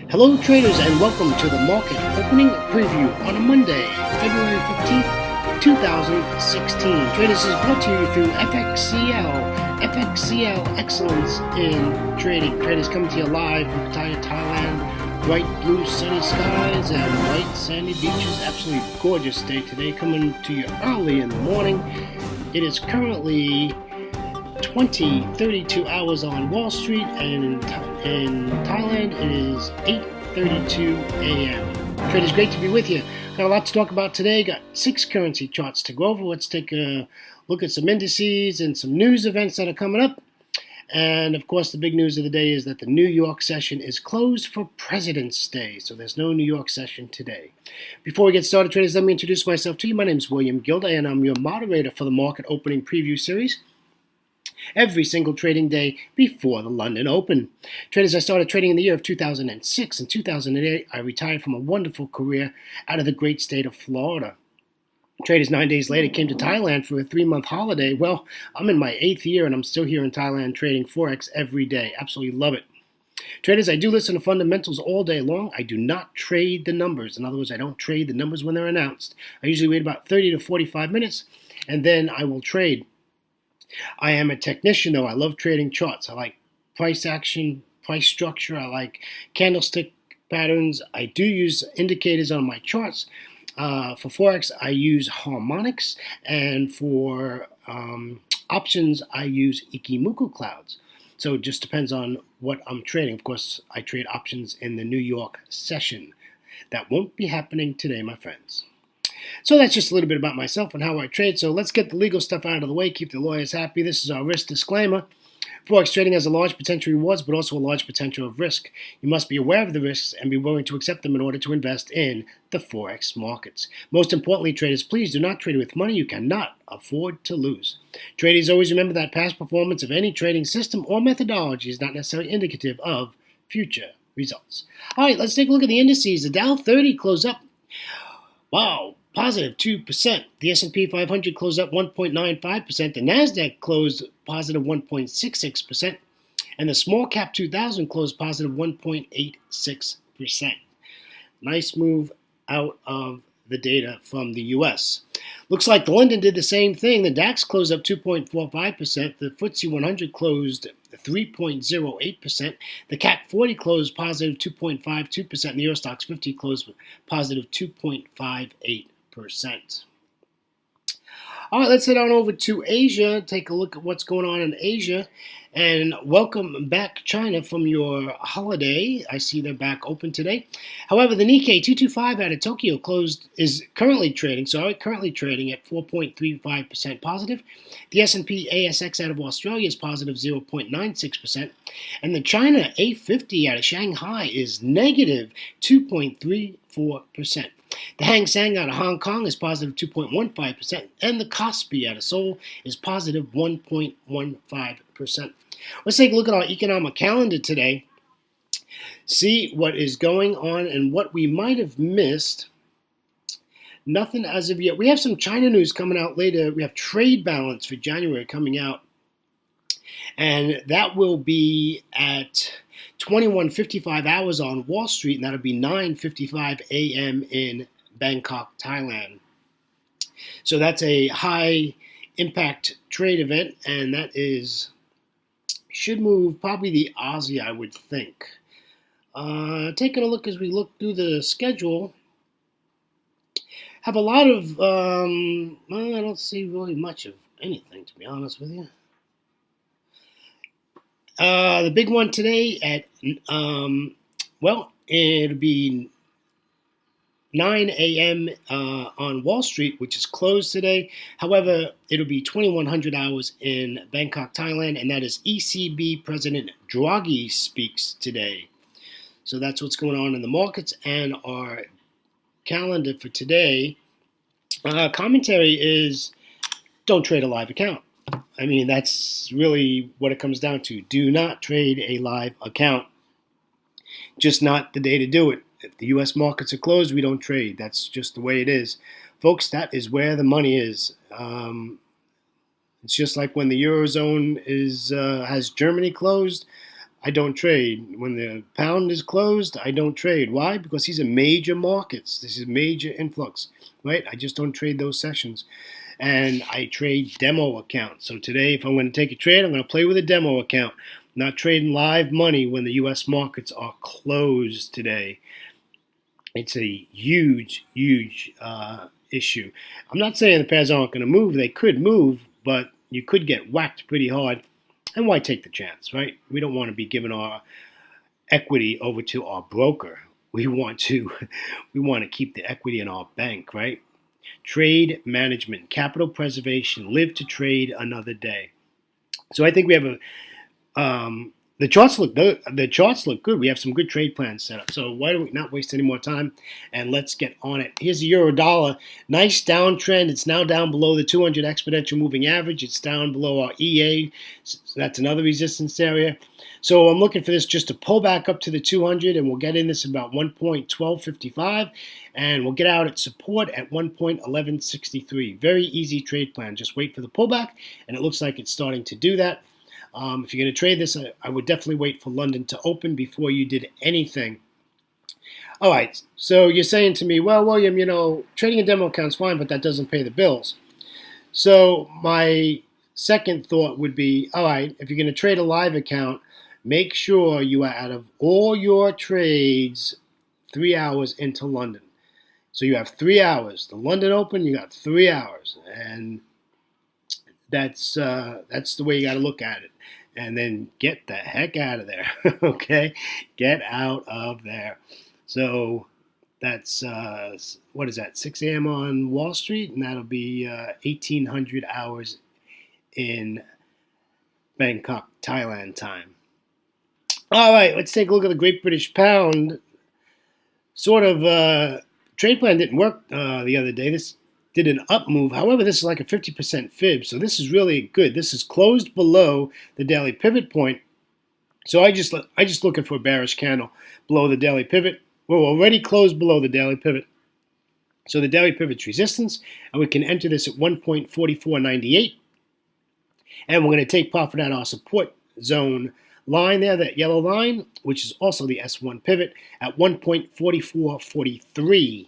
Hello traders and welcome to the market opening preview on a Monday, February 15th, 2016. Traders is brought to you through FXCL Excellence in Trading. Traders coming to you live from Pattaya, Thailand. Bright blue sunny skies and white sandy beaches. Absolutely gorgeous day today, coming to you early in the morning. It is currently 20:32 hours on Wall Street, and in Thailand it is 8:32 a.m. Traders, great to be with you. Got a lot to talk about today. Got 6 currency charts to go over. Let's take a look at some indices and some news events that are coming up. And of course, the big news of the day is that the New York session is closed for President's Day, so there's no New York session today. Before we get started, traders, let me introduce myself to you. My name is William Gilda, and I'm your moderator for the Market Opening Preview Series every single trading day before the London Open. Traders, I started trading in the year of 2006. In 2008, I retired from a wonderful career out of the great state of Florida. Traders, 9 days later, came to Thailand for a 3-month holiday. Well, I'm in my 8th year, and I'm still here in Thailand trading Forex every day. Absolutely love it. Traders, I do listen to fundamentals all day long. I do not trade the numbers. In other words, I don't trade the numbers when they're announced. I usually wait about 30 to 45 minutes, and then I will trade. I am a technician, though. I love trading charts. I like price action, price structure. I like candlestick patterns. I do use indicators on my charts. For Forex, I use harmonics. And for options, I use Ichimoku clouds. So it just depends on what I'm trading. Of course, I trade options in the New York session. That won't be happening today, my friends. So that's just a little bit about myself and how I trade. So let's get the legal stuff out of the way, keep the lawyers happy. This is our risk disclaimer. Forex trading has a large potential rewards, but also a large potential of risk. You must be aware of the risks and be willing to accept them in order to invest in the Forex markets. Most importantly, traders, please do not trade with money you cannot afford to lose. Traders, always remember that past performance of any trading system or methodology is not necessarily indicative of future results. All right, let's take a look at the indices. The Dow 30 closed up. Wow. Positive 2%. The S&P 500 closed up 1.95%. The NASDAQ closed positive 1.66%. And the small cap 2000 closed positive 1.86%. Nice move out of the data from the U.S. Looks like the London did the same thing. The DAX closed up 2.45%. The FTSE 100 closed 3.08%. The CAC 40 closed positive 2.52%. And the Eurostoxx 50 closed positive 2.58%. All right, let's head on over to Asia, take a look at what's going on in Asia, and welcome back China from your holiday. I see they're back open today. However, the Nikkei 225 out of Tokyo is currently trading at 4.35% positive. The S&P ASX out of Australia is positive 0.96%, and the China A50 out of Shanghai is negative 2.34%. The Hang Seng out of Hong Kong is positive 2.15%, and the Kospi out of Seoul is positive 1.15%. Let's take a look at our economic calendar today, see what is going on and what we might have missed. Nothing as of yet. We have some China news coming out later. We have trade balance for January coming out, and that will be at 21:55 hours on Wall Street, and that'll be 9:55 a.m. in Bangkok, Thailand. So that's a high impact trade event, and that should move probably the Aussie, I would think. Taking a look as we look through the schedule, have a lot of, I don't see really much of anything, to be honest with you. The big one today it'll be 9 a.m. On Wall Street, which is closed today. However, it'll be 2100 hours in Bangkok, Thailand, and that is ECB President Draghi speaks today. So that's what's going on in the markets, and our calendar for today. Commentary is don't trade a live account. I mean, that's really what it comes down to. Do not trade a live account. Just not the day to do it. If the U.S. markets are closed, we don't trade. That's just the way it is. Folks, that is where the money is. It's just like when the Eurozone has Germany closed. I don't trade. When the pound is closed, I don't trade. Why? Because these are major markets. This is major influx, right? I just don't trade those sessions. And I trade demo accounts. So today, if I'm going to take a trade, I'm going to play with a demo account. Not trading live money when the U.S. markets are closed today. It's a huge, huge issue. I'm not saying the pairs aren't going to move. They could move, but you could get whacked pretty hard. And why take the chance, right? We don't want to be giving our equity over to our broker. We want to we want to keep the equity in our bank, right? Trade management, capital preservation, live to trade another day. So I think we have a the charts look good. We have some good trade plans set up. So why do we not waste any more time and let's get on it? Here's the euro dollar. Nice downtrend. It's now down below the 200 exponential moving average. It's down below our EA. So that's another resistance area. So I'm looking for this just to pull back up to the 200, and we'll get in this about 1.1255, and we'll get out at support at 1.1163. Very easy trade plan. Just wait for the pullback, and it looks like it's starting to do that. If you're going to trade this, I would definitely wait for London to open before you did anything. All right, so you're saying to me, well, William, trading a demo account's fine, but that doesn't pay the bills. So my second thought would be, all right, if you're going to trade a live account, make sure you are out of all your trades 3 hours into London. So you have 3 hours. The London Open, you got 3 hours, and that's the way you got to look at it. And then get the heck out of there, okay? Get out of there. So that's, what is that, 6 a.m. on Wall Street? And that'll be 1,800 hours in Bangkok, Thailand time. All right, let's take a look at the Great British Pound. Sort of trade plan didn't work the other day. This did an up move. However, this is like a 50% fib, so this is really good. This is closed below the daily pivot point. So I just looking for a bearish candle below the daily pivot. We're already closed below the daily pivot. So the daily pivot's resistance, and we can enter this at 1.4498. And we're going to take profit at our support zone line there, that yellow line, which is also the S1 pivot at 1.4443.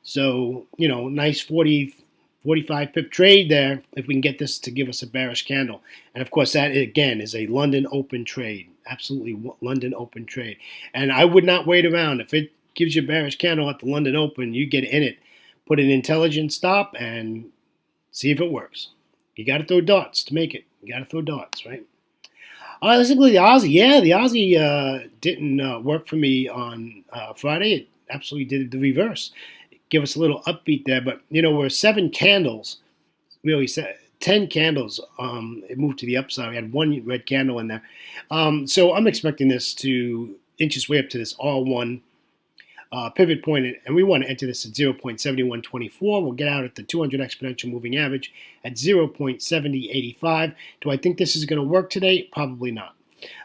So, nice 45 pip trade there if we can get this to give us a bearish candle. And of course, that again is a London Open trade. Absolutely London Open trade. And I would not wait around. If it gives you a bearish candle at the London Open, you get in it. Put an intelligent stop and see if it works. You got to throw darts to make it. You got to throw darts, right? All right, let's look at the Aussie. Yeah, the Aussie didn't work for me on Friday. It absolutely did the reverse. Give us a little upbeat there, but we're 7 candles, really 10 candles. It moved to the upside. We had 1 red candle in there, so I'm expecting this to inch its way up to this R1 pivot point, and we want to enter this at 0.7124. We'll get out at the 200 exponential moving average at 0.7085. Do I think this is going to work today? Probably not.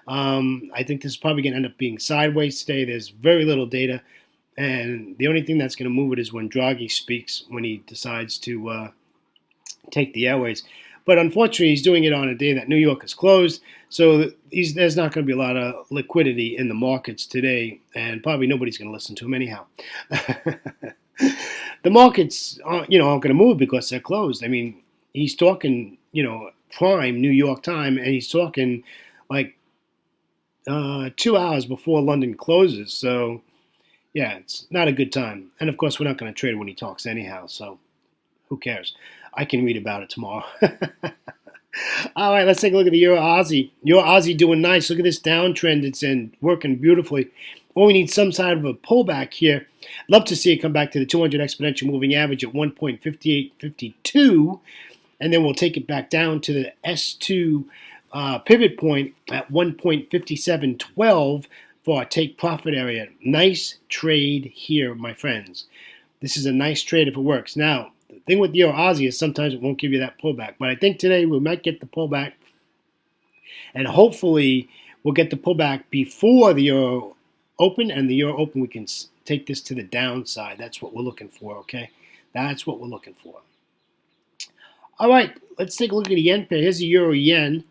I think this is probably going to end up being sideways today. There's very little data. And the only thing that's going to move it is when Draghi speaks, when he decides to take the airways. But unfortunately, he's doing it on a day that New York is closed. So there's not going to be a lot of liquidity in the markets today. And probably nobody's going to listen to him anyhow. The markets aren't going to move because they're closed. I mean, he's talking, prime New York time. And he's talking like 2 hours before London closes. So yeah, it's not a good time. And of course, we're not going to trade when he talks anyhow, so who cares? I can read about it tomorrow. All right, let's take a look at the Euro Aussie. Euro Aussie doing nice. Look at this downtrend it's in, working beautifully. Well, we need some side of a pullback here. Love to see it come back to the 200 exponential moving average at 1.5852, and then we'll take it back down to the S2 pivot point at 1.5712. For our take profit area. Nice trade here, my friends. This is a nice trade if it works. Now, the thing with the Euro Aussie is sometimes it won't give you that pullback. But I think today we might get the pullback. And hopefully we'll get the pullback before the Euro Open. And the Euro Open, we can take this to the downside. That's what we're looking for, okay? That's what we're looking for. All right, let's take a look at the yen pair. Here's the Euro Yen.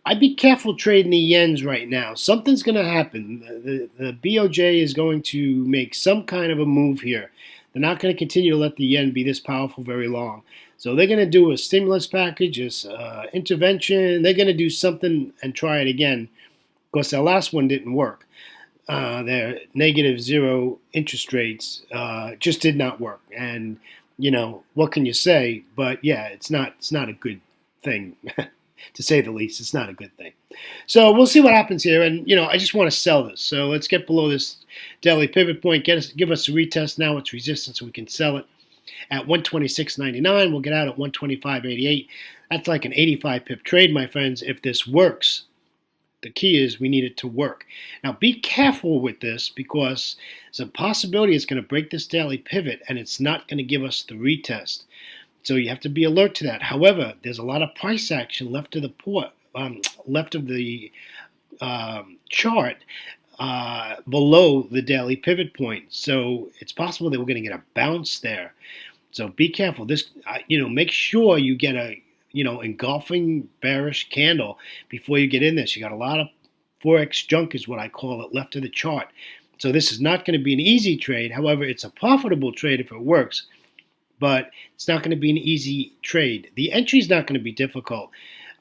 I'd be careful trading the yens right now. Something's going to happen. The BOJ is going to make some kind of a move here. They're not going to continue to let the yen be this powerful very long. So they're going to do a stimulus package, intervention. They're going to do something and try it again. Of course, their last one didn't work. Their negative zero interest rates just did not work. And, what can you say? But yeah, it's not a good thing. To say the least, it's not a good thing. So we'll see what happens here. And, I just want to sell this. So let's get below this daily pivot point. Give us a retest now. It's resistance so we can sell it at 126.99. We'll get out at 125.88. That's like an 85 pip trade, my friends, if this works. The key is we need it to work. Now, be careful with this because there's a possibility it's going to break this daily pivot and it's not going to give us the retest. So you have to be alert to that. However, there's a lot of price action left of the chart below the daily pivot point. So it's possible that we're going to get a bounce there. So be careful. Make sure you get a engulfing bearish candle before you get in this. You got a lot of Forex junk is what I call it left of the chart. So this is not going to be an easy trade. However, it's a profitable trade if it works. But it's not going to be an easy trade. The entry is not going to be difficult.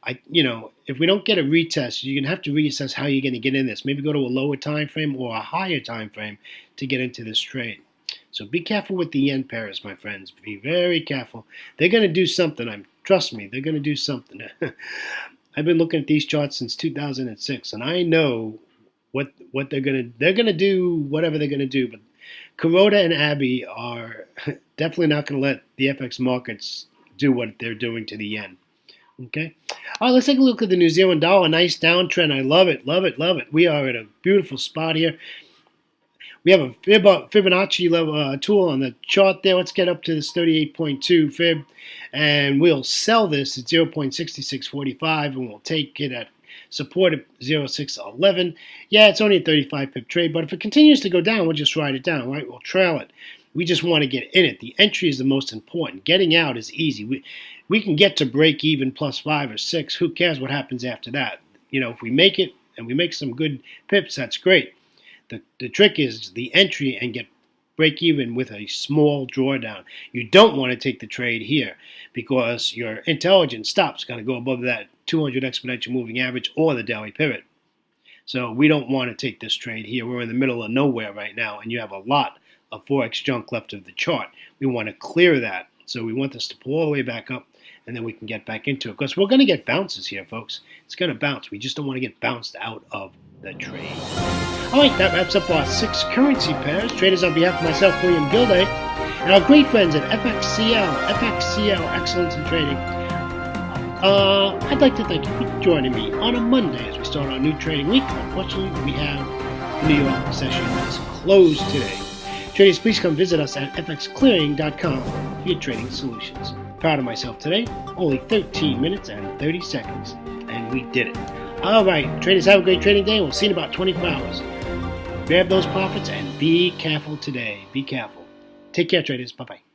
If we don't get a retest, you're going to have to reassess how you're going to get in this. Maybe go to a lower time frame or a higher time frame to get into this trade. So be careful with the yen pairs, my friends. Be very careful. They're going to do something. Trust me, they're going to do something. I've been looking at these charts since 2006, and I know what they're going to do, whatever they're going to do. But Kuroda and Abe are definitely not going to let the FX markets do what they're doing to the yen. Okay? All right, let's take a look at the New Zealand dollar. Nice downtrend. I love it, love it, love it. We are at a beautiful spot here. We have a Fibonacci level tool on the chart there. Let's get up to this 38.2 fib, and we'll sell this at 0.6645, and we'll take it at support at 0.611. Yeah, it's only a 35 pip trade, but if it continues to go down, we'll just ride it down, right? We'll trail it. We just want to get in it. The entry is the most important. Getting out is easy. We can get to break even plus 5 or 6. Who cares what happens after that? If we make it and we make some good pips, that's great. The trick is the entry and get break even with a small drawdown. You don't want to take the trade here because your intelligence stop's going to go above that 200 exponential moving average or the daily pivot. So we don't want to take this trade here. We're in the middle of nowhere right now, and you have a lot of Forex junk left of the chart. We want to clear that. So we want this to pull all the way back up, and then we can get back into it. Because we're going to get bounces here, folks. It's going to bounce. We just don't want to get bounced out of the trade. All right, that wraps up our 6 currency pairs. Traders, on behalf of myself, William Gilday, and our great friends at FXCL Excellence in Trading, I'd like to thank you for joining me on a Monday as we start our new trading week. Unfortunately, we have the New York session that's closed today. Traders, please come visit us at fxclearing.com for your trading solutions. Proud of myself today, only 13 minutes and 30 seconds, and we did it. All right, traders, have a great trading day. We'll see you in about 24 hours. Grab those profits and be careful today. Be careful. Take care, traders. Bye-bye.